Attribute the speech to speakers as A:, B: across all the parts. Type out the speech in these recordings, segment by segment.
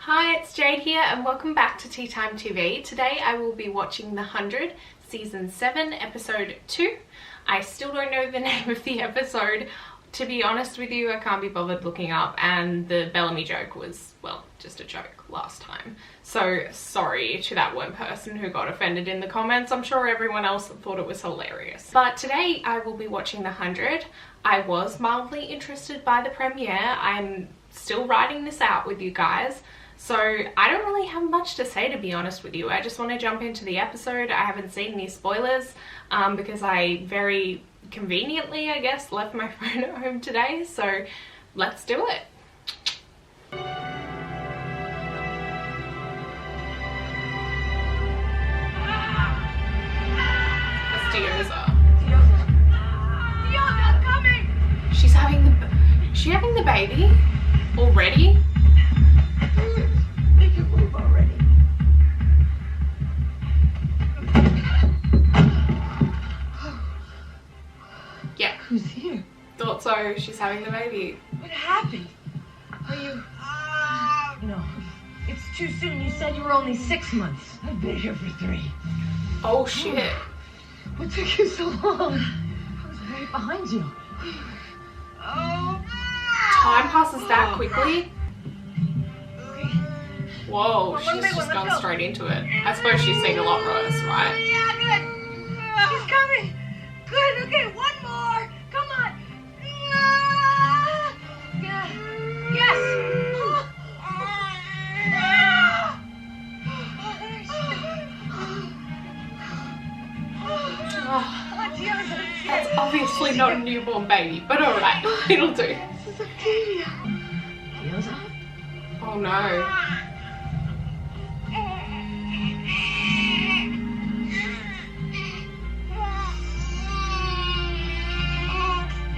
A: Hi, it's Jade here and welcome back to Tea Time TV. Today I will be watching The 100, Season 7, Episode 2. I still don't know the name of the episode. To be honest with you, I can't be bothered looking up, and the Bellamy joke was, well, just a joke last time. So sorry to that one person who got offended in the comments. I'm sure everyone else thought it was hilarious. But today I will be watching The 100. I was mildly interested by the premiere. I'm still writing this out with you guys. So I don't really have much to say, to be honest with you. I just want to jump into the episode. I haven't seen any spoilers because I very conveniently, I guess, left my phone at home today. So let's do it. That's Dioza.
B: Dioza, I'm coming!
A: Is she having the baby already?
B: Make it move already.
A: Yeah.
B: Who's here?
A: Thought so. She's having the baby.
B: What happened? Are you... No. It's too soon. You said you were only 6 months. I've been here for 3.
A: Oh shit.
B: What took you so long? I was right behind you.
A: Time passes that quickly. Whoa, she's just gone straight into it. I suppose she's seen a lot worse, right?
B: Yeah, good. She's coming. Good, okay, one more. Come on. Yes.
A: That's obviously not a newborn baby, but alright, it'll do.
B: This is Octavia. Dioza?
A: Oh no.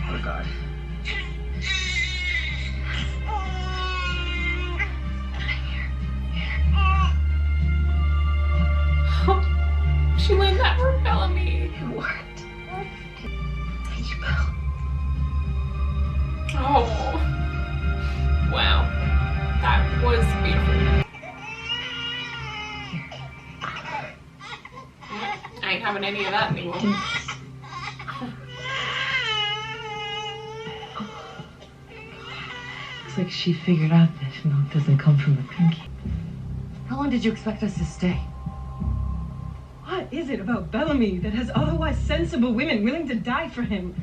C: What a guy.
A: She learned that from Bellamy.
B: It worked. Thank you, Belle.
A: Oh. Wow. That was beautiful. I ain't having any of that anymore.
B: Looks like she figured out that milk doesn't come from a pinky. How long did you expect us to stay?
D: What is it about Bellamy that has otherwise sensible women willing to die for him?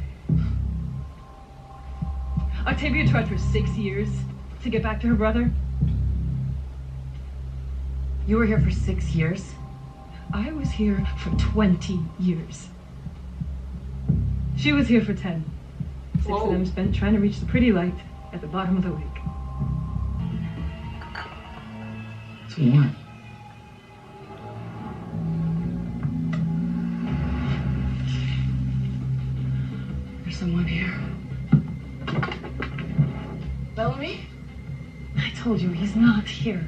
D: Octavia tried for 6 years to get back to her brother.
B: You were here for 6 years?
D: I was here for 20 years. She was here for 10. 6
A: Whoa.
D: of them spent trying to reach the pretty light at the bottom of the lake.
C: It's warm.
B: There's someone here. Bellamy?
D: I told you, he's not here.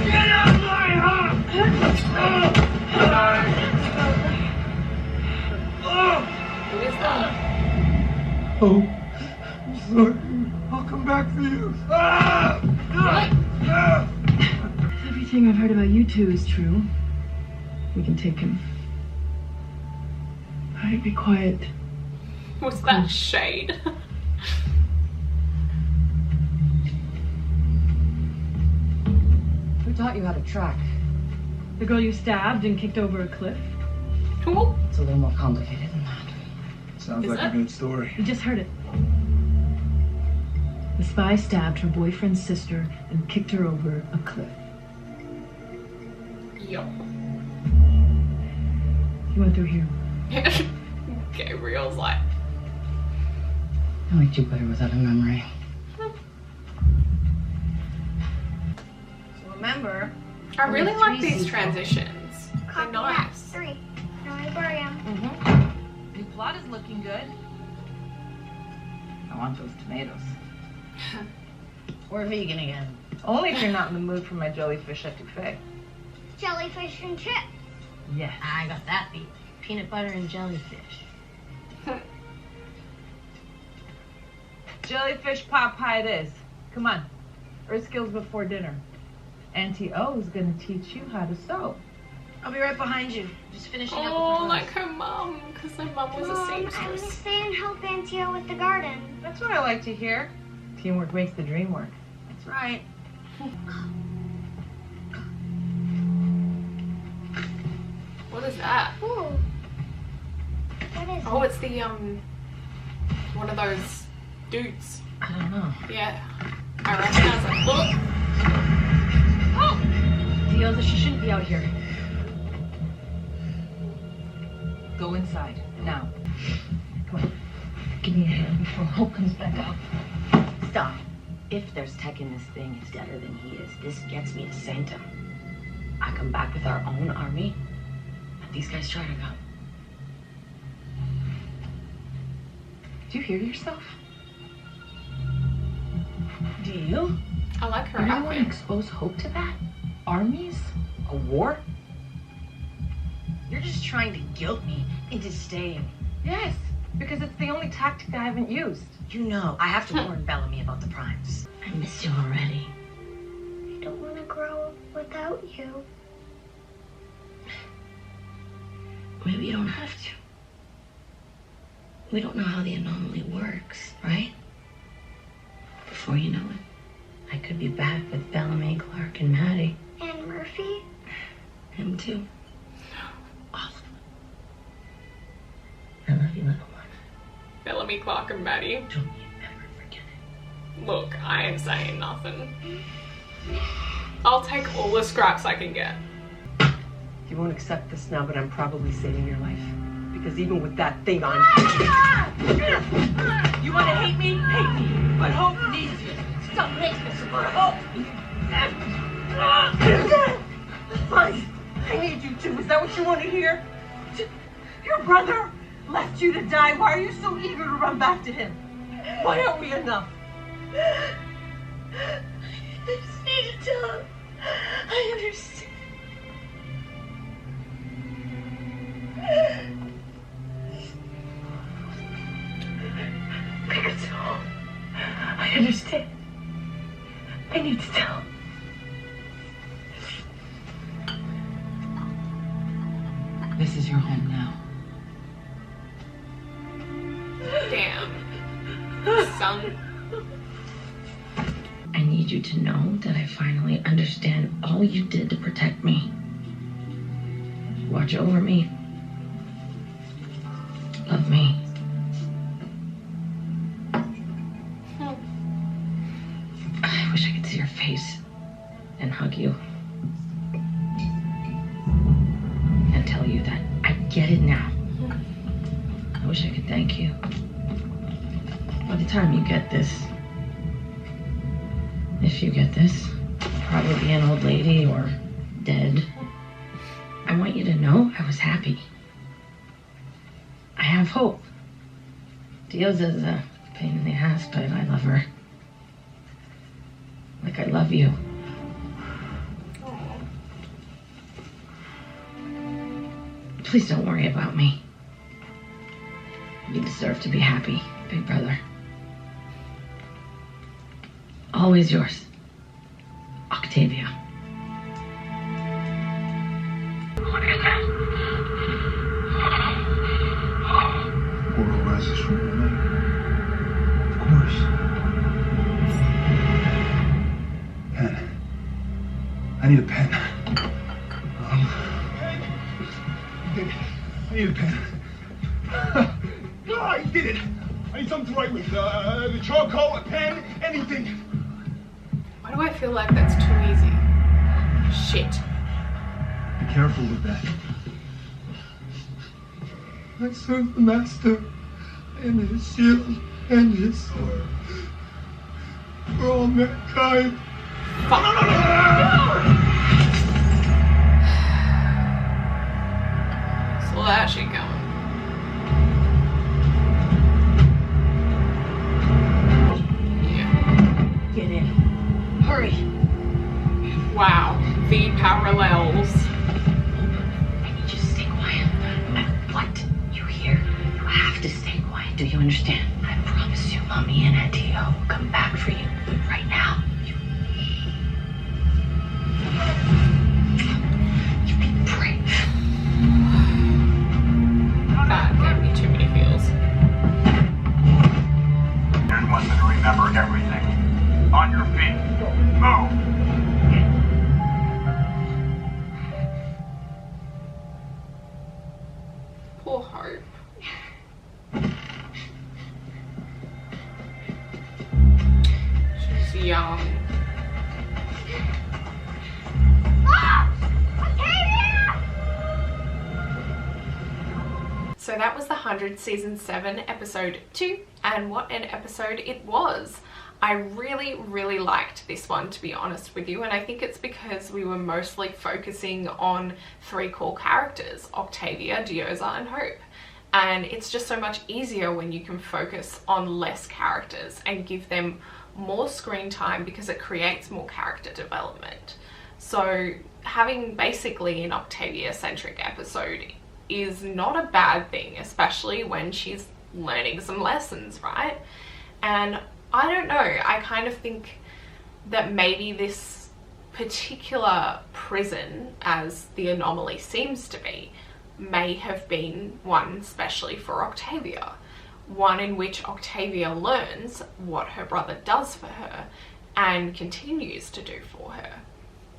C: Get out of my house!
A: Who is that?
C: Oh, I'm sorry. I'll come back for you.
D: Everything I've heard about you two is true. We can take him. All right, be quiet.
A: Was that shade?
B: Who taught you how to track?
D: The girl you stabbed and kicked over a cliff.
A: Cool.
B: It's a little more complicated than that.
C: Sounds
A: Is
C: like
A: that-
C: a good story.
D: You just heard it. The spy stabbed her boyfriend's sister and kicked her over a cliff.
A: Yup.
D: He went through here.
A: Gabriel's like,
B: I liked you better without a memory.
E: So remember,
A: I really
E: Only
A: like
E: 3
A: these
E: seasons.
A: transitions. They're
F: Copy that.
A: nice.
F: 3. Noribrium.
E: New plot is looking good. I want those tomatoes. We're vegan again. Only if you're not in the mood for my jellyfish etouffee.
F: Jellyfish and chips.
E: Yeah. I got that beat. Peanut butter and jellyfish. Jellyfish pot pie it is. Come on. Earth skills before dinner. Auntie O is gonna teach you how to sew.
B: I'll be right behind you. Just finishing up.
A: Oh, like her mum, because her mum was a
F: I'm gonna
A: seamstress.
F: stay and help Auntie O with the garden.
E: That's what I like to hear. Teamwork makes the dream work.
B: That's right.
A: What is that?
F: Ooh. What is
A: Oh, it's the one of those dudes.
E: I don't know.
A: Yeah, I recognize it. Look.
D: Diosa, she shouldn't be out here.
E: Go inside, now. Come on. Give me a hand before Hope comes back out.
B: Stop. If there's tech in this thing, it's deader than he is. This gets me to Santa. I come back with our own army, and these guys try to come.
E: Do you hear yourself? Do you?
A: I like her
E: You really want to
A: outfit.
E: expose Hope to that? Armies? A war?
B: You're just trying to guilt me into staying.
E: Yes, because it's the only tactic I haven't used.
B: You know, I have to warn Bellamy about the primes. I miss you already.
F: I don't want to grow up without you.
B: Maybe you don't have to. We don't know how the anomaly works, right? Before you know it, I could be back with Bellamy, Clark, and Maddie.
F: And Murphy?
B: Him too. All of them. I love you, little one.
A: Bellamy, Clark, and Maddie.
B: Don't you ever forget it.
A: Look, I ain't saying nothing. I'll take all the scraps I can get.
G: You won't accept this now, but I'm probably saving your life. Because even with that thing on... You want to hate me? Hate me. But Hope needs you. Stop making this about Hope. Fine. I need you too. Is that what you want to hear? Your brother left you to die. Why are you so eager to run back to him? Why aren't we enough?
B: I just need to tell him. I understand.
G: Because I understand. I need to tell.
E: This is your home now.
A: Damn. Son.
B: I need you to know that I finally understand all you did to protect me. Watch over me. Love me. I wish I could see your face and hug you. And tell you that I get it now. I wish I could thank you. By the time you get this, if you get this, I'll probably be an old lady or dead. I want you to know I was happy. I have hope. Diosa's a pain in the ass, but I love her. Like I love you. Please don't worry about me. You deserve to be happy, big brother. Always yours, Octavia.
C: World rises from the night. Of course. Pen. I need a pen. I need a pen. No, I did it. I need something to write with. The charcoal, a pen, anything.
A: Why do I feel like that's too easy? Shit.
C: Be careful with that. I serve the master and his shield and his sword for all mankind.
A: Fuck. Saw that shit going. Yeah.
B: Get in. Hurry.
A: Wow. The parallels.
B: I need you to stay quiet. No matter what you hear, you have to stay quiet. Do you understand? I promise you, Mom. Mommy and Auntie O will come back for you, but right now, you be brave.
A: That gave me too many feels.
H: Here's one to remember everything. On your feet. Move!
A: Poor Hope. She's young. So that was The 100 Season 7 Episode 2, and what an episode it was. I really liked this one, to be honest with you, and I think it's because we were mostly focusing on 3 core characters, Octavia, Dioza and Hope. And it's just so much easier when you can focus on less characters and give them more screen time because it creates more character development. So having basically an Octavia-centric episode is not a bad thing, especially when she's learning some lessons, right? And I don't know, I kind of think that maybe this particular prison, as the anomaly seems to be, may have been one especially for Octavia. One in which Octavia learns what her brother does for her and continues to do for her.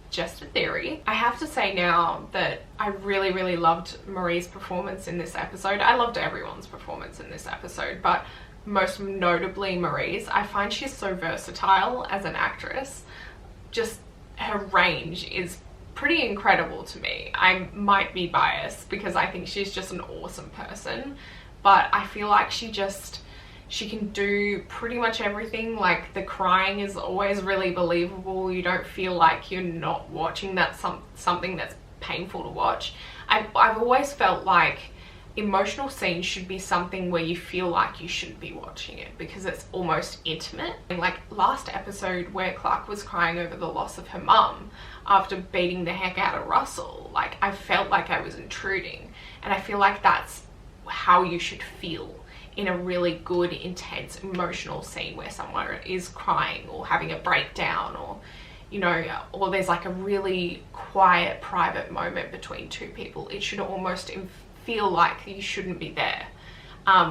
A: Just a theory. I have to say now that I really loved Marie's performance in this episode. I loved everyone's performance in this episode, but most notably Marie's. I find she's so versatile as an actress. Just her range is pretty incredible to me. I might be biased because I think she's just an awesome person, but I feel like she can do pretty much everything. Like the crying is always really believable. You don't feel like you're not watching something that's painful to watch. I've always felt like emotional scenes should be something where you feel like you shouldn't be watching it because it's almost intimate. Like last episode where Clark was crying over the loss of her mum after beating the heck out of Russell, like I felt like I was intruding, and I feel like that's how you should feel in a really good, intense, emotional scene where someone is crying or having a breakdown, or, you know, or there's like a really quiet, private moment between 2 people. It should almost feel like you shouldn't be there,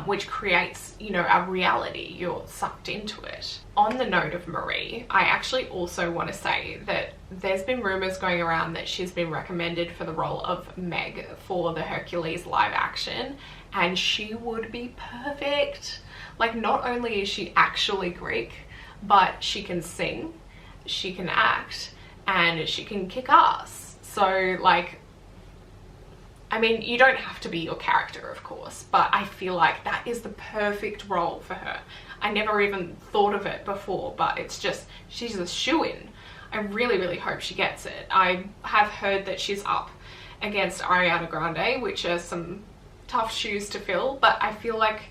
A: which creates, you know, a reality. You're sucked into it. On the note of Marie, I actually also want to say that there's been rumors going around that she's been recommended for the role of Meg for the Hercules live action, and she would be perfect. Like, not only is she actually Greek, but she can sing, she can act, and she can kick ass. So like, I mean, you don't have to be your character, of course, but I feel like that is the perfect role for her. I never even thought of it before, but it's just, she's a shoo-in. I really hope she gets it. I have heard that she's up against Ariana Grande, which are some tough shoes to fill, but I feel like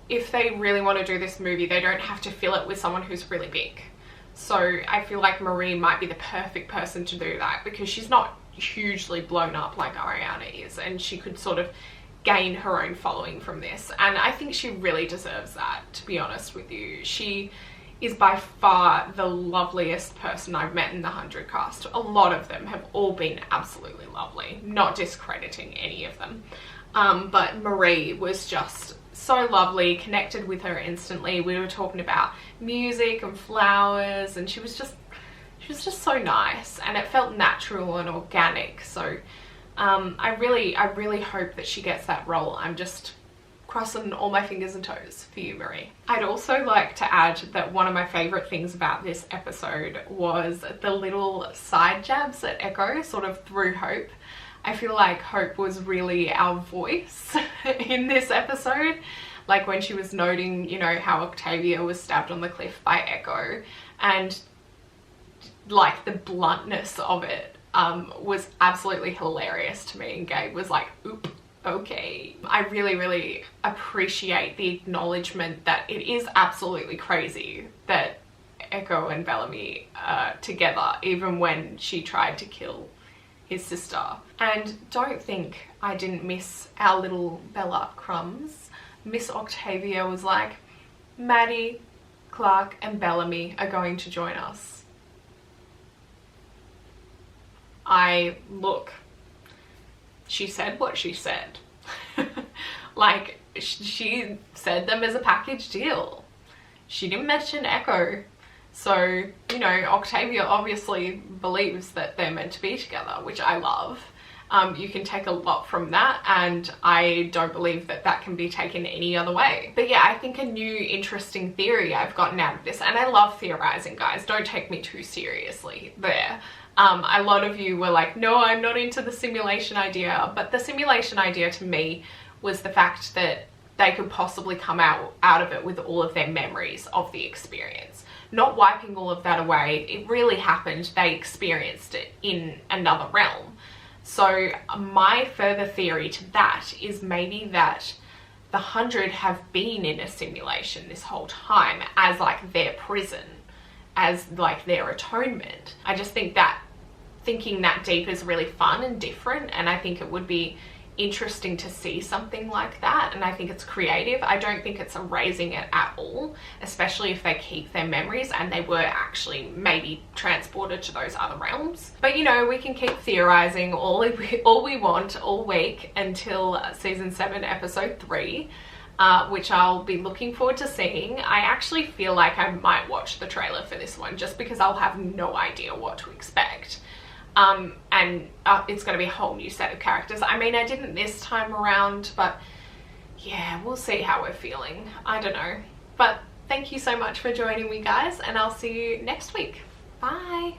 A: if they really want to do this movie, they don't have to fill it with someone who's really big. So I feel like Marie might be the perfect person to do that because she's not hugely blown up like Ariana is, and she could sort of gain her own following from this, and I think she really deserves that, to be honest with you. She is by far the loveliest person I've met in the 100 cast. A lot of them have all been absolutely lovely, not discrediting any of them. But Marie was just so lovely, connected with her instantly. We were talking about music and flowers, and she was just so nice, and it felt natural and organic. So I really hope that she gets that role. I'm just crossing all my fingers and toes for you, Marie. I'd also like to add that one of my favorite things about this episode was the little side jabs at Echo, sort of through Hope. I feel like Hope was really our voice in this episode. Like when she was noting, you know, how Octavia was stabbed on the cliff by Echo, and like the bluntness of it was absolutely hilarious to me, and Gabe was like, oop, okay. I really appreciate the acknowledgement that it is absolutely crazy that Echo and Bellamy are together, even when she tried to kill his sister. And don't think I didn't miss our little Bella Crumbs. Miss Octavia was like, Maddie, Clark and Bellamy are going to join us. Look, she said what she said. Like, she said them as a package deal. She didn't mention Echo. So, you know, Octavia obviously believes that they're meant to be together, which I love. You can take a lot from that, and I don't believe that that can be taken any other way. But yeah, I think a new interesting theory I've gotten out of this, and I love theorizing, guys, don't take me too seriously there. A lot of you were like, no, I'm not into the simulation idea, but the simulation idea to me was the fact that they could possibly come out of it with all of their memories of the experience. Not wiping all of that away, it really happened, they experienced it in another realm. So my further theory to that is maybe that the 100 have been in a simulation this whole time as like their prison, as like their atonement. I just think that thinking that deep is really fun and different, and I think it would be interesting to see something like that, and I think it's creative. I don't think it's erasing it at all, especially if they keep their memories and they were actually maybe transported to those other realms. But you know, we can keep theorizing all we want all week until season 7 episode 3, which I'll be looking forward to seeing. I actually feel like I might watch the trailer for this one just because I'll have no idea what to expect. And it's going to be a whole new set of characters. I mean, I didn't this time around, but yeah, we'll see how we're feeling. I don't know. But thank you so much for joining me, guys, and I'll see you next week. Bye.